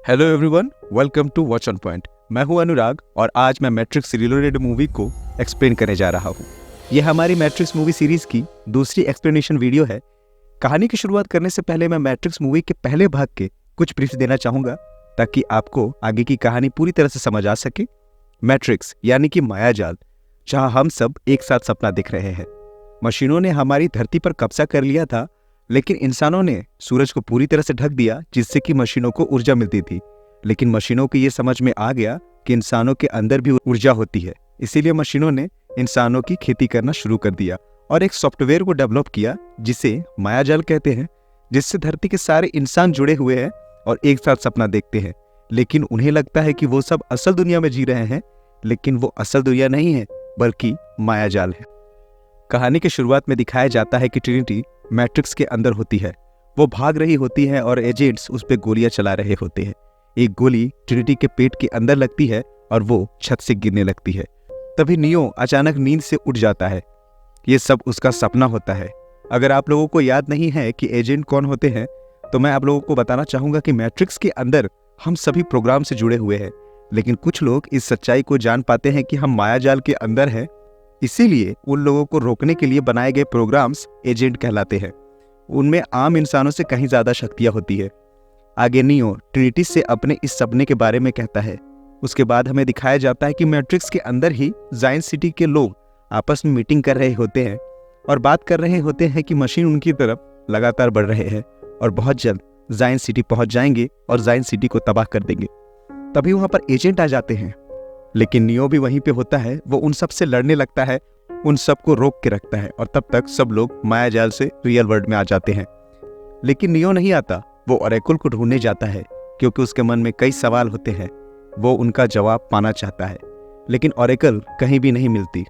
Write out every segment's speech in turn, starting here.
Hello everyone, welcome to watch on point. मैं हूं अनुराग और आज मैं मैट्रिक्स रीलोडेड मूवी को एक्सप्लेन करने जा रहा हूं। यह हमारी मैट्रिक्स मूवी सीरीज की दूसरी एक्सप्लेनेशन वीडियो है। कहानी की शुरुआत करने से पहले मैं मैट्रिक्स मूवी के पहले भाग के कुछ ब्रीफ देना चाहूंगा ताकि आपको आगे की कहानी पूरी तरह से समझ आ सके। मैट्रिक्स यानी कि मायाजाल, जहां हम सब एक साथ सपना देख रहे हैं। मशीनों ने हमारी धरती पर कब्जा कर लिया था, लेकिन इंसानों ने सूरज को पूरी तरह से ढक दिया, जिससे कि मशीनों को ऊर्जा मिलती थी। लेकिन मशीनों को ये समझ में आ गया कि इंसानों के अंदर भी ऊर्जा होती है, इसीलिए मशीनों ने इंसानों की खेती करना शुरू कर दिया और एक सॉफ्टवेयर को डेवलप किया जिसे मायाजाल कहते हैं, जिससे धरती के सारे इंसान जुड़े हुए हैं और एक साथ सपना देखते हैं। लेकिन उन्हें लगता है कि वो सब असल दुनिया में जी रहे हैं, लेकिन वो असल दुनिया नहीं है बल्कि मायाजाल है। कहानी की शुरुआत में दिखाया जाता है कि ट्रिनिटी मैट्रिक्स के अंदर होती है। वो भाग रही होती है और एजेंट्स उस पर गोलियां चला रहे होते हैं। एक गोली ट्रिनिटी के पेट के अंदर लगती है और वो छत से गिरने लगती है। तभी नियो अचानक नींद से उठ जाता है। ये सब उसका सपना होता है। अगर आप लोगों को याद नहीं है कि एजेंट कौन होते हैं, तो मैं आप लोगों को बताना चाहूंगा कि मैट्रिक्स के अंदर हम सभी प्रोग्राम से जुड़े हुए हैं, लेकिन कुछ लोग इस सच्चाई को जान पाते हैं कि हम मायाजाल के अंदर हैं। इसीलिए उन लोगों को रोकने के लिए बनाए गए प्रोग्राम्स एजेंट कहलाते हैं। उनमें आम इंसानों से कहीं ज्यादा शक्तियां होती है। आगे नियो ट्रिनिटी से अपने इस सपने के बारे में कहता है। उसके बाद हमें दिखाया जाता है कि मैट्रिक्स के अंदर ही जायंट सिटी के लोग आपस में मीटिंग कर रहे होते हैं और बात कर रहे होते हैं कि मशीन उनकी तरफ लगातार बढ़ रहे हैं और बहुत जल्द जायंट सिटी पहुंच जाएंगे और जायंट सिटी को तबाह कर देंगे। तभी वहां पर एजेंट आ जाते हैं, लेकिन नियो भी वहीं पे होता है। वो उन सब से लड़ने लगता है, उन सबको रोक के रखता है और तब तक सब लोग मायाजाल से रियल वर्ल्ड में आ जाते हैं। लेकिन नियो नहीं आता। वो ओरेकल को ढूंढने जाता है क्योंकि उसके मन में कई सवाल होते हैं। वो उनका जवाब पाना चाहता है, लेकिन ओरेकल कहीं भी नहीं मिलती।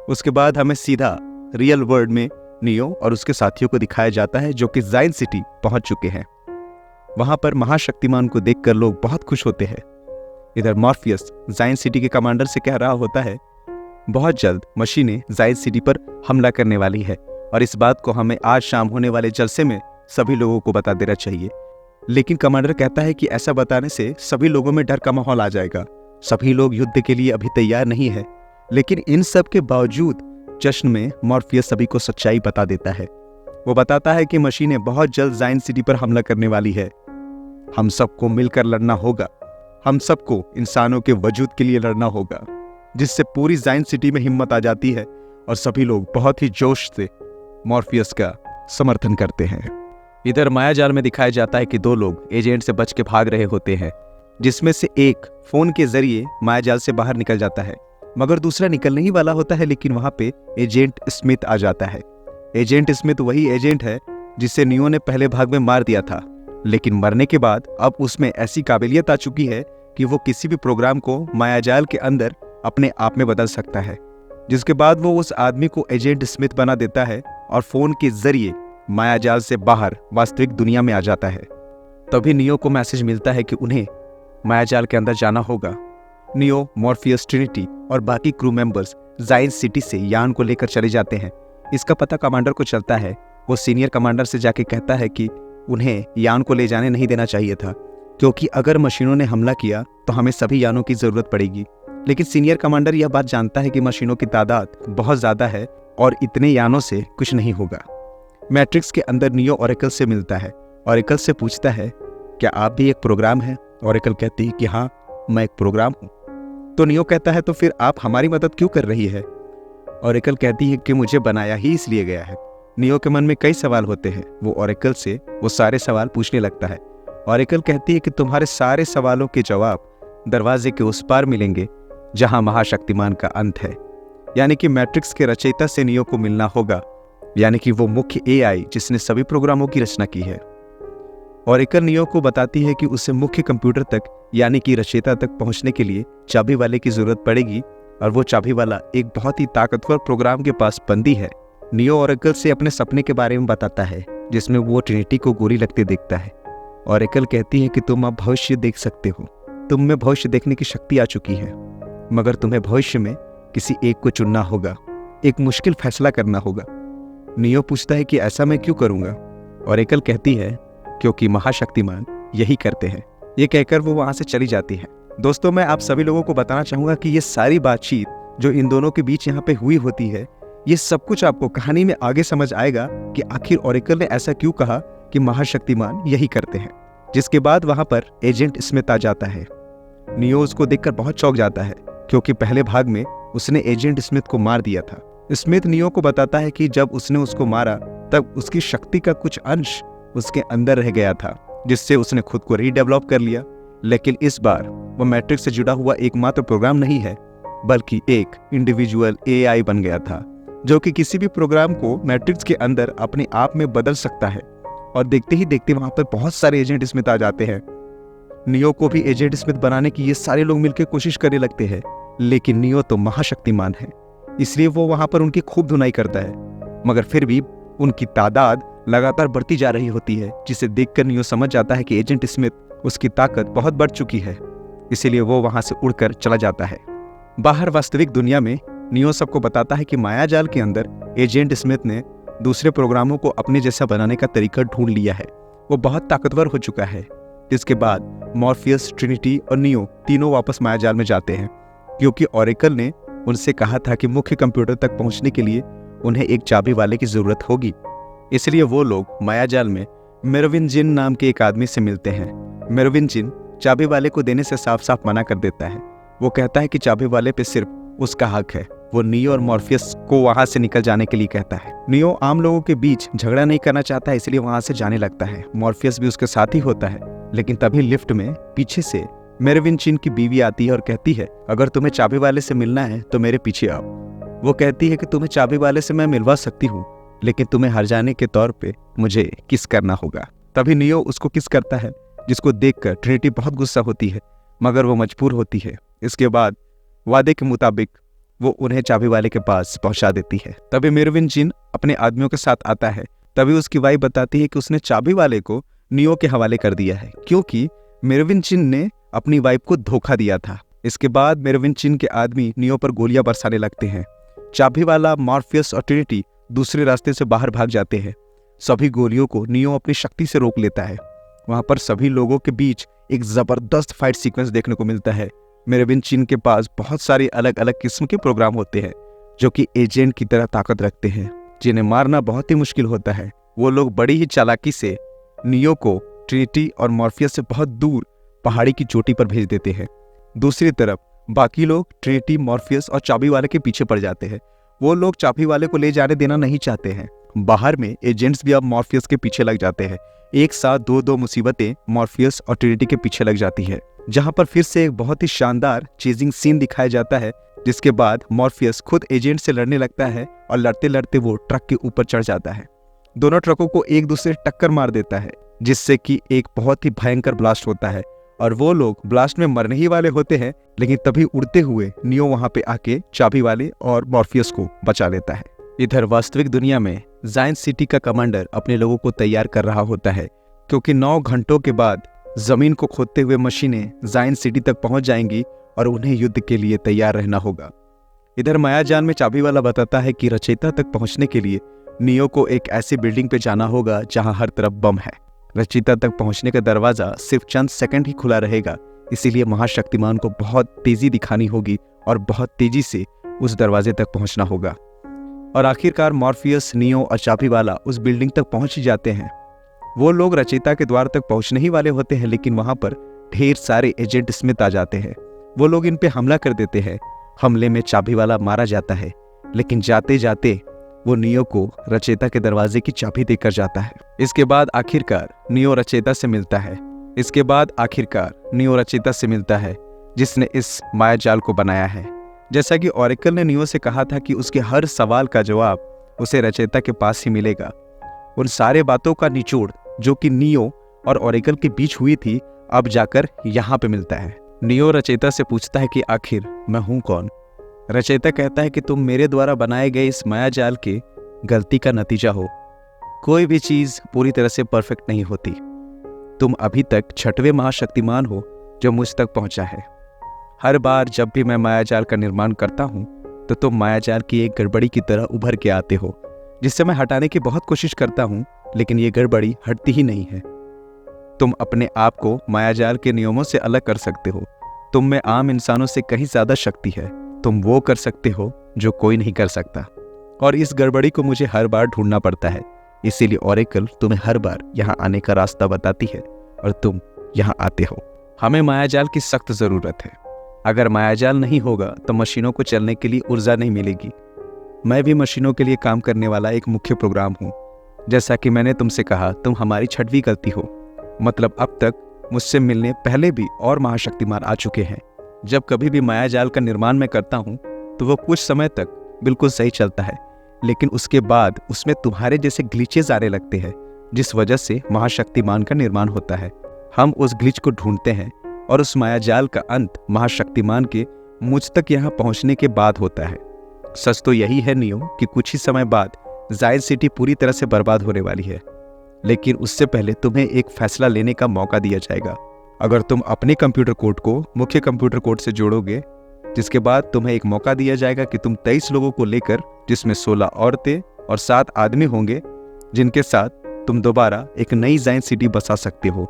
उसके बाद हमें सीधा रियल वर्ल्ड में नियो और उसके साथियों को दिखाया जाता है जो कि जायंट सिटी पहुंच चुके हैं। वहां पर महाशक्तिमान को देखकर लोग बहुत खुश होते हैं। इधर मॉर्फियस जायंट सिटी के कमांडर से कह रहा होता है, बहुत जल्द मशीनें जायंट सिटी पर हमला करने वाली है और इस बात को हमें आज शाम होने वाले जलसे में सभी लोगों को बता देना चाहिए। लेकिन कमांडर कहता है कि ऐसा बताने से सभी लोगों में डर का माहौल आ जाएगा। सभी लोग युद्ध के लिए अभी तैयार नहीं है। लेकिन इन सब के बावजूद जश्न में मॉर्फियस सभी को सच्चाई बता देता है। वो बताता है कि मशीनें बहुत जल्द जायंट सिटी पर हमला करने वाली है। हम सबको मिलकर लड़ना होगा। हम सबको इंसानों के वजूद के लिए लड़ना होगा, जिससे पूरी जायंट सिटी में हिम्मत आ जाती है और सभी लोग बहुत ही जोश से मॉर्फियस का समर्थन करते हैं। इधर मायाजाल में दिखाया जाता है कि दो लोग एजेंट से बच के भाग रहे होते हैं, जिसमें से एक फोन के जरिए मायाजाल से बाहर निकल जाता है, मगर दूसरा निकलने ही वाला होता है। लेकिन वहां पे एजेंट स्मिथ आ जाता है। एजेंट स्मिथ वही एजेंट है जिसे नियो ने पहले भाग में मार दिया था, लेकिन मरने के बाद अब उसमें ऐसी काबिलियत आ चुकी है कि वो किसी भी प्रोग्राम को मायाजाल के अंदर अपने आप में बदल सकता है। जिसके बाद वो उस आदमी को एजेंट स्मिथ बना देता है और फोन के जरिए मायाजाल से बाहर वास्तविक दुनिया में आ जाता है। तभी नियो को मैसेज मिलता है कि उन्हें मायाजाल के अंदर जाना होगा। नियो, मॉर्फियस, ट्रिनिटी और बाकी क्रू मेंबर्स जायंट सिटी से यान को लेकर चले जाते हैं। इसका पता कमांडर को चलता है। वो सीनियर कमांडर से जाके कहता है कि उन्हें यान को ले जाने नहीं देना चाहिए था, क्योंकि अगर मशीनों ने हमला किया तो हमें सभी यानों की जरूरत पड़ेगी। लेकिन सीनियर कमांडर यह बात जानता है कि मशीनों की तादाद बहुत ज्यादा है और इतने यानों से कुछ नहीं होगा। मैट्रिक्स के अंदर नियो ओरेकल से मिलता है। ओरेकल से पूछता है, क्या आप भी एक प्रोग्राम हैं? ओरेकल कहती है कि हाँ, मैं एक प्रोग्राम हूँ। तो नियो कहता है, तो फिर आप हमारी मदद क्यों कर रही है? ओरेकल कहती है कि मुझे बनाया ही इसलिए गया है। नियो के मन में कई सवाल होते हैं। वो ओरेकल से वो सारे सवाल पूछने लगता है। ओरेकल कहती है कि तुम्हारे सारे सवालों के जवाब दरवाजे के उस पार मिलेंगे जहां महाशक्तिमान का अंत है। यानी कि मैट्रिक्स के रचयिता से नियो को मिलना होगा, यानी कि वो मुख्य एआई जिसने सभी प्रोग्रामों की रचना की है। ओरेकल नियो को बताती है कि उसे मुख्य कंप्यूटर तक यानी कि रचयिता तक पहुंचने के लिए चाबी वाले की जरूरत पड़ेगी और वो चाबी वाला एक बहुत ही ताकतवर प्रोग्राम के पास बंदी है। नियो ओरेकल से अपने सपने के बारे में बताता है, जिसमें वो ट्रिनिटी को गोली लगते देखता है। ओरेकल कहती है कि तुम अब भविष्य देख सकते हो। तुम में भविष्य देखने की शक्ति आ चुकी है, मगर तुम्हें भविष्य में किसी एक को चुनना होगा, एक मुश्किल फैसला करना होगा। नियो पूछता है कि ऐसा मैं क्यों करूंगा? ओरेकल कहती है, क्योंकि महाशक्तिमान यही करते हैं। ये कहकर वो वहां से चली जाती है। दोस्तों, मैं आप सभी लोगों को बताना चाहूंगा कि ये सारी बातचीत जो इन दोनों के बीच यहाँ पे हुई होती है, ये सब कुछ आपको कहानी में आगे समझ आएगा कि आखिर ओरेकल ने ऐसा क्यों कहा कि महाशक्तिमान यही करते हैं। जिसके बाद वहां पर एजेंट स्मिथ आ जाता है। नियो उसको देखकर बहुत चौंक जाता है, क्योंकि पहले भाग में उसने एजेंट स्मिथ को मार दिया था। स्मिथ नियो को बताता है कि जब उसने उसको मारा तब उसकी शक्ति का कुछ अंश उसके अंदर रह गया था, जिससे उसने खुद को रीडेवलप कर लिया। लेकिन इस बार वो मैट्रिक्स से जुड़ा हुआ एकमात्र प्रोग्राम नहीं है, बल्कि एक इंडिविजुअल एआई बन गया था, जो कि किसी भी प्रोग्राम को मैट्रिक्स के अंदर अपने आप में बदल सकता है। और देखते ही देखते वहां पर बहुत सारे एजेंट स्मिथ आ जाते हैं। नियो को भी एजेंट स्मिथ बनाने की ये सारे लोग मिलकर कोशिश करने लगते हैं, लेकिन नियो तो महाशक्तिमान है, इसलिए वो वहां पर उनकी खूब धुनाई करता है। मगर फिर भी उनकी तादाद लगातार बढ़ती जा रही होती है, जिसे देखकर नियो समझ जाता है कि एजेंट स्मिथ उसकी ताकत बहुत बढ़ चुकी है, इसीलिए वो वहां से उड़कर चला जाता है। बाहर वास्तविक दुनिया में नियो सबको बताता है कि मायाजाल के अंदर एजेंट स्मिथ ने दूसरे प्रोग्रामों को अपने जैसा बनाने का तरीका ढूंढ लिया है। वो बहुत ताकतवर हो चुका है। जिसके बाद मॉर्फियस, ट्रिनिटी और नियो तीनों वापस मायाजाल में जाते हैं, क्योंकि ओरेकल ने उनसे कहा था कि मुख्य कंप्यूटर तक पहुंचने के लिए उन्हें एक चाबी वाले की जरूरत होगी। इसलिए वो लोग मायाजाल में मेरोविंजिन नाम के एक आदमी से मिलते हैं। मेरोविंजिन चाबी वाले को देने से साफ साफ मना कर देता है। वो कहता है कि चाबी वाले पे सिर्फ उसका हक है। वो नियो और मॉर्फियस को वहां से निकल जाने के लिए कहता है। नियो आम लोगों के बीच झगड़ा नहीं करना चाहता है, इसलिए वहां से जाने लगता है। मॉर्फियस भी उसके साथ ही होता है, लेकिन तभी लिफ्ट में पीछे से मेरोविंजिन की बीवी आती है और कहती है, अगर तुम्हें चाबी वाले से मिलना है तो मेरे पीछे आओ। वो कहती है कि तुम्हें चाबी वाले से मैं मिलवा सकती हूँ, लेकिन तुम्हें हार जाने के तौर पे मुझे किस करना होगा। तभी नियो उसको किस करता है, जिसको देखकर ट्रिनिटी बहुत गुस्सा होती है, मगर वो मजबूर होती है। इसके बाद वादे के मुताबिक वो उन्हें चाबी वाले के पास पहुंचा देती है। तभी मेरोविंजिन अपने आदमियों के साथ आता है। तभी उसकी वाइफ बताती है कि उसने चाबी वाले को नियो के हवाले कर दिया है, क्योंकि मेरोविंजिन ने अपनी वाइफ को धोखा दिया था। इसके बाद मेरोविंजिन के आदमी नियो पर गोलियां बरसाने लगते हैं। चाबी वाला, मॉर्फियस और ट्रिनिटी दूसरे रास्ते से बाहर भाग जाते हैं। सभी गोलियों को नियो अपनी शक्ति से रोक लेता है। वहां पर सभी लोगों के बीच एक जबरदस्त फाइट सीक्वेंस देखने को मिलता है। मेरोविंजिन के पास बहुत सारे अलग अलग किस्म के प्रोग्राम होते हैं, जो कि एजेंट की तरह ताकत रखते हैं, जिन्हें मारना बहुत ही मुश्किल होता है। वो लोग बड़ी ही चालाकी से नियो को ट्रिनिटी और मॉर्फियस से बहुत दूर पहाड़ी की चोटी पर भेज देते हैं। दूसरी तरफ बाकी लोग ट्रिनिटी, मॉर्फियस और चाबी वाले के पीछे पड़ जाते हैं। वो लोग चाबी वाले को ले जाने देना नहीं चाहते हैं। बाहर में एजेंट्स भी अब मॉर्फियस के पीछे लग जाते हैं। एक साथ दो मुसीबतें मॉर्फियस और ट्रिनिटी के पीछे लग जाती है, जहां पर फिर से एक बहुत ही शानदार चेजिंग सीन दिखाया जाता है। जिसके बाद मॉर्फियस खुद एजेंट से लड़ने लगता है और लड़ते लड़ते वो ट्रक के ऊपर चढ़ जाता है। दोनों ट्रकों को एक दूसरे टक्कर मार देता है, जिससे कि एक बहुत ही भयंकर ब्लास्ट होता है और वो लोग ब्लास्ट में मरने ही वाले होते हैं। लेकिन तभी उड़ते हुए नियो वहां पे आके चाबी वाले और मॉर्फियस को बचा लेता है। इधर वास्तविक दुनिया में जायंट सिटी का कमांडर अपने लोगों को तैयार कर रहा होता है, क्योंकि 9 घंटों के बाद जमीन को खोदते हुए मशीनें जायंट सिटी तक पहुंच जाएंगी और उन्हें युद्ध के लिए तैयार रहना होगा। इधर मायाजाल में चाबी वाला बताता है कि रचयिता तक पहुंचने के लिए नियो को एक ऐसी बिल्डिंग पे जाना होगा जहां हर तरफ बम है। रचयिता तक पहुंचने का दरवाजा सिर्फ चंद सेकंड ही खुला रहेगा, इसीलिए महाशक्तिमान को बहुत तेजी दिखानी होगी और बहुत तेजी से उस दरवाजे तक पहुंचना होगा। और आखिरकार मॉर्फियस, नियो और चाबी वाला उस बिल्डिंग तक पहुंच ही जाते हैं। वो लोग रचयिता के द्वार तक पहुंचने ही वाले होते हैं, लेकिन वहां पर ढेर सारे एजेंट स्मिथ आ जाते हैं। वो लोग इन पे हमला कर देते हैं। हमले में चाबी वाला मारा जाता है, लेकिन जाते जाते वो नियो को रचयिता के दरवाजे की चाबी देकर जाता है। इसके बाद आखिरकार नियो रचयिता से मिलता है जिसने इस मायाजाल को बनाया है। जैसा कि ओरेकल ने नियो से कहा था कि उसके हर सवाल का जवाब उसे रचयिता के पास ही मिलेगा। उन सारे बातों का निचोड़ जो कि नियो और ओरेकल के बीच हुई थी, अब जाकर यहाँ पे मिलता है। नियो रचयिता से पूछता है कि आखिर मैं हूँ कौन। रचयिता कहता है कि तुम मेरे द्वारा बनाए गए इस मायाजाल के गलती का नतीजा हो। कोई भी चीज पूरी तरह से परफेक्ट नहीं होती। तुम अभी तक 6वें महाशक्तिमान हो जो मुझ तक पहुंचा है। हर बार जब भी मैं मायाजाल का निर्माण करता हूं तो तुम मायाजाल की एक गड़बड़ी की तरह उभर के आते हो, जिससे मैं हटाने की बहुत कोशिश करता हूं, लेकिन ये गड़बड़ी हटती ही नहीं है। तुम अपने आप को मायाजाल के नियमों से अलग कर सकते हो। तुम में आम इंसानों से कहीं ज्यादा शक्ति है। तुम वो कर सकते हो जो कोई नहीं कर सकता। और इस गड़बड़ी को मुझे हर बार ढूंढना पड़ता है, इसीलिए ओरेकल तुम्हें हर बार यहाँ आने का रास्ता बताती है और तुम यहाँ आते हो। हमें मायाजाल की सख्त जरूरत है। अगर मायाजाल नहीं होगा तो मशीनों को चलने के लिए ऊर्जा नहीं मिलेगी। मैं भी मशीनों के लिए काम करने वाला एक मुख्य प्रोग्राम हूँ। जैसा कि मैंने तुमसे कहा, तुम हमारी छठवीं गलती हो। मतलब अब तक मुझसे मिलने पहले भी और महाशक्तिमान आ चुके हैं। जब कभी भी मायाजाल का निर्माण मैं करता हूँ तो वो कुछ समय तक बिल्कुल सही चलता है, लेकिन उसके बाद उसमें तुम्हारे जैसे ग्लिचेस आने लगते हैं, जिस वजह से महाशक्तिमान का निर्माण होता है। हम उस ग्लिच को ढूंढते हैं और उस मायाजाल का अंत महाशक्तिमान के मुझ तक यहाँ पहुँचने के बाद होता है। सच तो यही है नियो कि कुछ ही समय बाद जायंट सिटी पूरी तरह से बर्बाद होने वाली है, लेकिन उससे पहले तुम्हें एक फैसला लेने का मौका दिया जाएगा। अगर तुम अपने कंप्यूटर कोड को मुख्य कंप्यूटर कोड से जोड़ोगे, जिसके बाद तुम्हें एक मौका दिया जाएगा कि तुम 23 लोगों को लेकर, जिसमें 16 औरतें और 7 आदमी होंगे, जिनके साथ तुम दोबारा एक नई जायंट सिटी बसा सकते हो।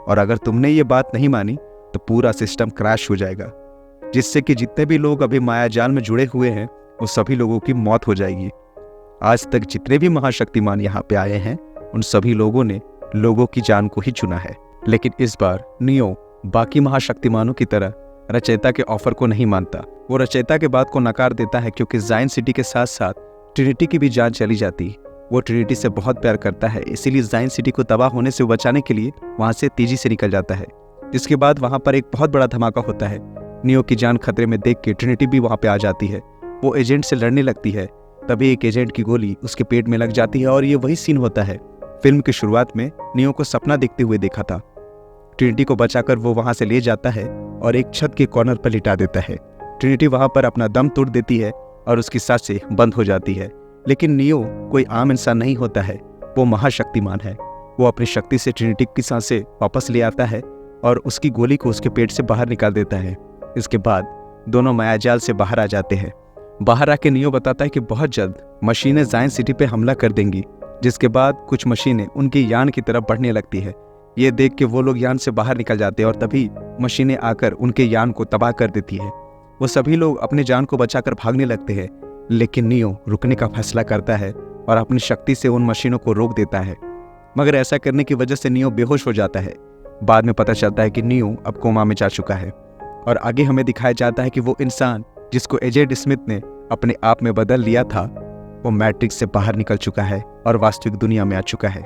और अगर तुमने ये बात नहीं मानी तो पूरा सिस्टम क्रैश हो जाएगा, जिससे कि जितने भी लोग अभी मायाजाल में जुड़े हुए हैं वो सभी लोगों की मौत हो जाएगी। आज तक जितने भी महाशक्तिमान यहाँ पे आए हैं उन सभी लोगों ने लोगों की जान को ही चुना है। लेकिन इस बार नियो बाकी महाशक्तिमानों की तरह रचयिता के ऑफर को नहीं मानता। वो रचयिता के बात को नकार देता है, क्योंकि जायंट सिटी के साथ साथ ट्रिनिटी की भी जान चली जाती। वो ट्रिनिटी से बहुत प्यार करता है, इसीलिए जायंट सिटी को तबाह होने से बचाने के लिए वहां से तेजी से निकल जाता है। जिसके बाद वहां पर एक बहुत बड़ा धमाका होता है। नियो की जान खतरे में देख के ट्रिनिटी भी वहां पे आ जाती है। वो एजेंट से लड़ने लगती है, तभी एक एजेंट की गोली उसके पेट में लग जाती है। और ये वही सीन होता है फिल्म की शुरुआत में नियो को सपना देखते हुए देखा था। ट्रिनिटी को बचाकर वो वहां से ले जाता है और एक छत के कॉर्नर पर लिटा देता है। ट्रिनिटी वहां पर अपना दम तोड़ देती है और उसकी सांसें बंद हो जाती है। लेकिन नियो कोई आम इंसान नहीं होता है, वो महाशक्तिमान है। वो अपनी शक्ति से ट्रिनिटी की सांसें वापस ले आता है और उसकी गोली को उसके पेट से बाहर निकाल देता है। इसके बाद दोनों मायाजाल से बाहर आ जाते हैं। बाहर आके नियो बताता है कि बहुत जल्द मशीनें जायंट सिटी पे हमला कर देंगी, जिसके बाद कुछ मशीनें उनकी यान की तरफ बढ़ने लगती है। ये देख के वो लोग यान से बाहर निकल जाते हैं और तभी मशीनें आकर उनके यान को तबाह कर देती है। वो सभी लोग अपने जान को बचाकर भागने लगते हैं, लेकिन नियो रुकने का फैसला करता है और अपनी शक्ति से उन मशीनों को रोक देता है। मगर ऐसा करने की वजह से नियो बेहोश हो जाता है। बाद में पता चलता है कि नियो अब कोमा में जा चुका है और आगे हमें दिखाया जाता है कि वो इंसान जिसको एजेंट स्मिथ ने अपने आप में बदल लिया था, वो मैट्रिक्स से बाहर निकल चुका है और वास्तविक दुनिया में आ चुका है।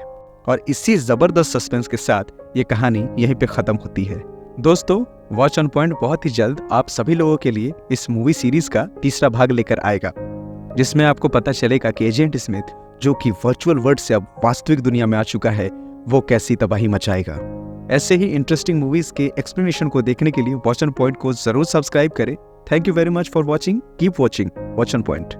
और इसी जबरदस्त सस्पेंस के साथ ये कहानी यहीं पे खत्म होती है। दोस्तों, वॉच ऑन पॉइंट बहुत ही जल्द आप सभी लोगों के लिए इस मूवी सीरीज का तीसरा भाग लेकर आएगा, जिसमें आपको पता चलेगा कि एजेंट स्मिथ, जो कि वर्चुअल वर्ल्ड से अब वास्तविक दुनिया में आ चुका है, वो कैसी तबाही मचाएगा। ऐसे ही इंटरेस्टिंग मूवीज के एक्सप्लेनेशन को देखने के लिए वॉच ऑन पॉइंट को जरूर सब्सक्राइब करें। Thank you very much for watching. Keep watching watch on point.